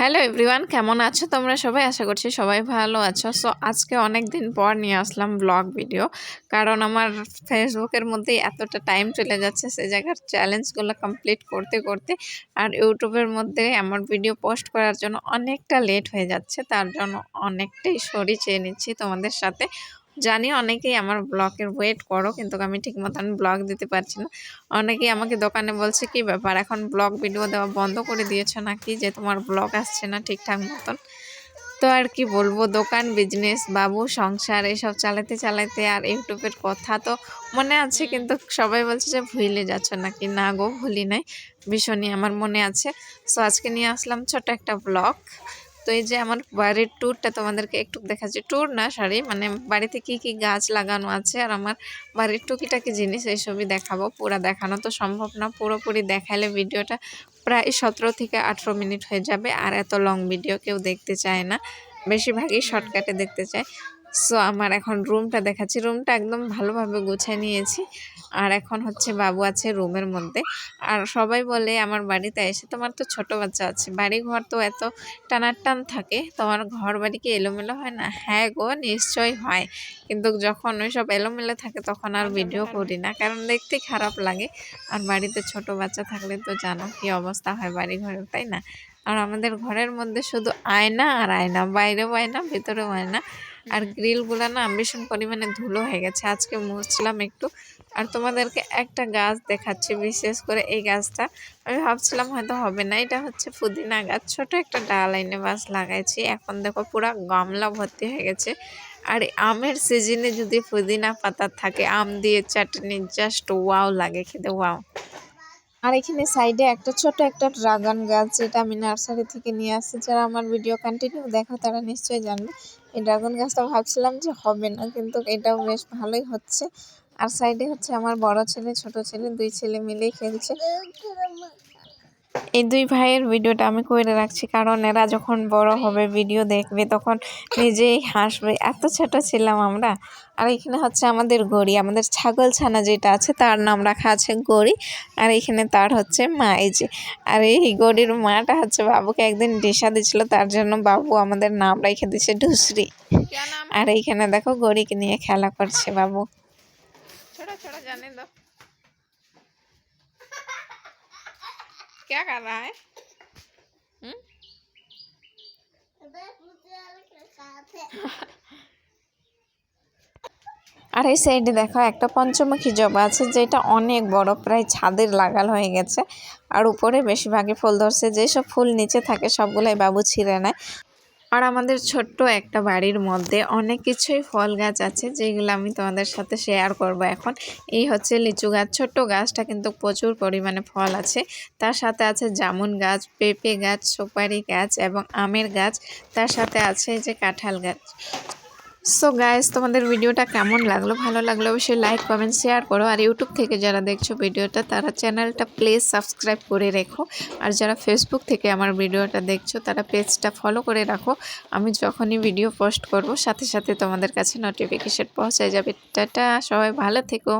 Hello everyone, কেমন আছো তোমরা সবাই? আশা করছি সবাই ভালো আছো। সো আজকে অনেক দিন পর নিয়ে আসলাম ব্লগ ভিডিও, কারণ আমার ফেসবুকের মধ্যেই এতটা টাইম চলে যাচ্ছে সে জায়গার চ্যালেঞ্জগুলো কমপ্লিট করতে করতে, আর ইউটিউবের মধ্যে আমার ভিডিও পোস্ট করার জন্য অনেকটা লেট হয়ে যাচ্ছে। তার জন্য অনেকটাই সরি চেয়ে নিচ্ছি তোমাদের সাথে। জানি অনেকেই আমার ব্লগের ওয়েট করো, কিন্তু আমি ঠিক মতন ব্লগ দিতে পারছি না। অনেকেই আমাকে দোকানে বলছে, কি ব্যাপার, এখন ব্লগ ভিডিও দেওয়া বন্ধ করে দিয়েছো নাকি, যে তোমার ব্লগ আসছে না ঠিকঠাক মতন? তো আর কি বলবো, দোকান, বিজনেস, বাবু, সংসার এসব চালাতে চালাতে আর ইউটিউবের কথা তো মনে আছে, কিন্তু সবাই বলছে যে ভুলে যাচ্ছ নাকি। না গো, ভুলি নাই, ভীষণই আমার মনে আছে। সো আজকে নিয়ে আসলাম ছোট একটা ব্লগ। তো এই যে আমার বাড়ির ট্যুরটা তোমাদেরকে একটু দেখাচ্ছি। ট্যুর না, সরি, মানে বাড়িতে কি কি গাছ লাগানো আছে আর আমার বাড়ির টুকিটাকি জিনিস এইসবই দেখাবো। পুরো দেখানো তো সম্ভব না, পুরোপুরি দেখালে ভিডিওটা প্রায় 17 থেকে 18 মিনিট হয়ে যাবে। আর এত লং ভিডিও কেউ দেখতে চায় না, বেশিরভাগই শর্টকাটে দেখতে চায়। সো আমার এখন রুমটা দেখাচ্ছি। রুমটা একদম ভালোভাবে গুছিয়ে নিয়েছি। আর এখন হচ্ছে বাবু আছে রুমের মধ্যে। আর সবাই বলে আমার বাড়িতে এসে, তোমার তো ছোট বাচ্চা আছে, বাড়ি ঘর তো এত টানাটান থাকে, তোমার ঘর বাড়ি কি এলোমেলো হয় না? হ্যাঁ গো, নিশ্চয়ই হয়, কিন্তু যখন ওই সব এলোমেলো থাকে তখন আর ভিডিও করি না, কারণ দেখতে খারাপ লাগে। আর বাড়িতে ছোট বাচ্চা থাকলে তো জানো কি অবস্থা হয় বাড়ি ঘরের, তাই না? আর আমাদের ঘরের মধ্যে শুধু আয়না আর আয়না, বাইরেও আয়না, ভেতরেও আয়না। আর গ্রিলগুলো না ভীষণ পরিমাণে ধুলো হয়ে গেছে, আজকে মুছলাম একটু। আর তোমাদেরকে একটা গাছ দেখাচ্ছি, বিশেষ করে এই গাছটা আমি ভাবছিলাম হয়তো হবে না। এটা হচ্ছে পুদিনা গাছ, ছোট একটা ডাল এনে বাস লাগাইছি। এখন দেখো পুরা গামলা ভর্তি হয়ে গেছে। আর আমের সিজনে যদি পুদিনা পাতা থাকে, আম দিয়ে চাটনি, জাস্ট ওয়াও লাগে খেতে, ওয়াও। আর এখানে সাইডে একটা ছোট একটা ড্রাগন গাছ, যেটা আমি নার্সারি থেকে নিয়ে আসছি। যারা আমার ভিডিও কন্টিনিউ দেখো তারা নিশ্চয়ই জানবে। এই ড্রাগন গাছটা ভাবছিলাম যে হবে না, কিন্তু এটাও বেশ ভালোই হচ্ছে। আর সাইডে হচ্ছে আমার বড় ছেলে, ছোট ছেলে, দুই ছেলে মিলেই খেলছে। এই দুই ভাইয়ের ভিডিওটা আমি করে রাখছি, কারণ এরা যখন বড় হবে ভিডিও দেখবে তখন নিজেই হাসবে, এত ছোট ছিলাম আমরা। আর এখানে হচ্ছে আমাদের গড়ি, আমাদের ছাগল ছানা যেটা আছে তার নাম রাখা আছে গড়ি। আর এখানে তার হচ্ছে মা, এই যে। আর এই গড়ির মাটা হচ্ছে বাবুকে একদিন ডিসা দিয়েছিল, তার জন্য বাবু আমাদের নাম রেখে দিয়েছে ঢুসরি। আর এইখানে দেখো গড়িকে নিয়ে খেলা করছে বাবু। ছোট ছোট জানে তো क्या कर रहा है? আর এই সাইডে দেখো একটা পঞ্চমুখী জবা আছে, যেটা অনেক বড়, প্রায় ছাদের লাগাল হয়ে গেছে। আর উপরে বেশিরভাগই ফুল ধরছে, যেসব ফুল নিচে থাকে সবগুলাই বাবু ছিঁড়ে নেয়। আর আমাদের ছোট্ট একটা বাড়ির মধ্যে অনেক কিছুই ফল গাছ আছে, যেগুলো আমি তোমাদের সাথে শেয়ার করব এখন। এই হচ্ছে লিচু গাছ, ছোট্ট গাছটা কিন্তু প্রচুর পরিমাণে ফল আছে। তার সাথে আছে জামুন গাছ, পেঁপে গাছ, সুপারি গাছ এবং আমের গাছ। তার সাথে আছে এই যে কাঁঠাল গাছ। সো গাইস, তোমাদের ভিডিওটা কেমন লাগলো? ভালো লাগলে অবশ্যই লাইক, কমেন্ট, শেয়ার করো। আর ইউটিউব থেকে যারা দেখছো ভিডিওটা, তারা চ্যানেলটা প্লিজ সাবস্ক্রাইব করে রেখো। আর যারা ফেসবুক থেকে আমার ভিডিওটা দেখছো, তারা পেজটা ফলো করে রাখো। আমি যখনই ভিডিও পোস্ট করব সাথে সাথে তোমাদের কাছে নোটিফিকেশন পৌঁছে যাবে। টাটা, সবাই ভালো থেকো।